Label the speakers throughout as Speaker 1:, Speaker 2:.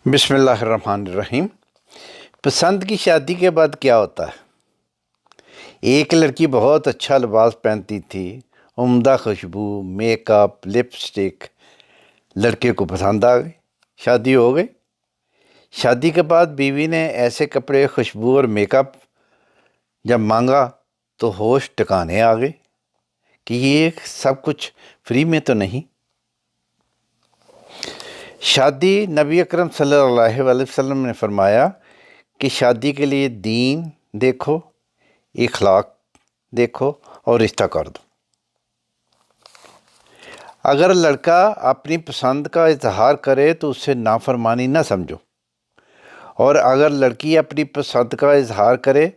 Speaker 1: بسم اللہ الرحمن الرحیم۔ پسند کی شادی کے بعد کیا ہوتا ہے؟ ایک لڑکی بہت اچھا لباس پہنتی تھی، عمدہ خوشبو، میک اپ، لپسٹک، لڑکے کو پسند آ گئی، شادی ہو گئی۔ شادی کے بعد بیوی نے ایسے کپڑے، خوشبو اور میک اپ جب مانگا تو ہوش ٹکانے آ گئے کہ یہ سب کچھ فری میں تو نہیں۔ شادی، نبی اکرم صلی اللہ علیہ وسلم نے فرمایا کہ شادی کے لیے دین دیکھو، اخلاق دیکھو اور رشتہ کر دو۔ اگر لڑکا اپنی پسند کا اظہار کرے تو اسے نافرمانی نہ سمجھو، اور اگر لڑکی اپنی پسند کا اظہار کرے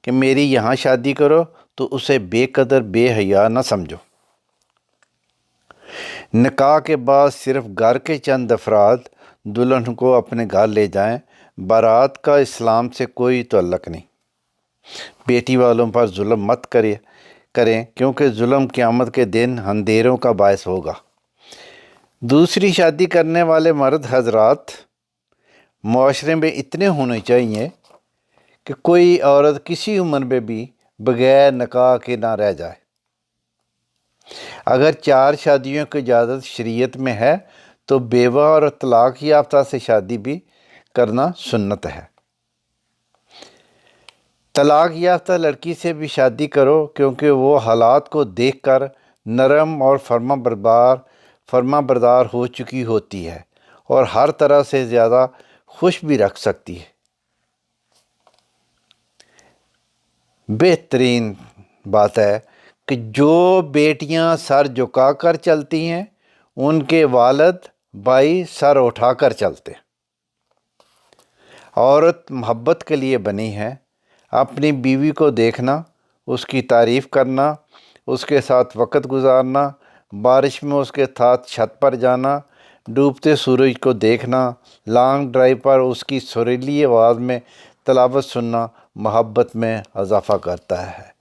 Speaker 1: کہ میری یہاں شادی کرو تو اسے بے قدر، بے حیا نہ سمجھو۔ نکاح کے بعد صرف گھر کے چند افراد دلہن کو اپنے گھر لے جائیں، بارات کا اسلام سے کوئی تعلق نہیں۔ بیٹی والوں پر ظلم مت کریں کیونکہ ظلم قیامت کے دن اندھیروں کا باعث ہوگا۔ دوسری شادی کرنے والے مرد حضرات معاشرے میں اتنے ہونے چاہیے کہ کوئی عورت کسی عمر میں بھی بغیر نکاح کے نہ رہ جائے۔ اگر 4 شادیوں کی اجازت شریعت میں ہے تو بیوہ اور طلاق یافتہ سے شادی بھی کرنا سنت ہے۔ طلاق یافتہ لڑکی سے بھی شادی کرو کیونکہ وہ حالات کو دیکھ کر نرم اور فرما بردار ہو چکی ہوتی ہے اور ہر طرح سے زیادہ خوش بھی رکھ سکتی ہے۔ بہترین بات ہے کہ جو بیٹیاں سر جھکا کر چلتی ہیں ان کے والد بھائی سر اٹھا کر چلتے ہیں۔ عورت محبت کے لیے بنی ہے۔ اپنی بیوی کو دیکھنا، اس کی تعریف کرنا، اس کے ساتھ وقت گزارنا، بارش میں اس کے ساتھ چھت پر جانا، ڈوبتے سورج کو دیکھنا، لانگ ڈرائیو پر اس کی سریلی آواز میں تلاوت سننا محبت میں اضافہ کرتا ہے۔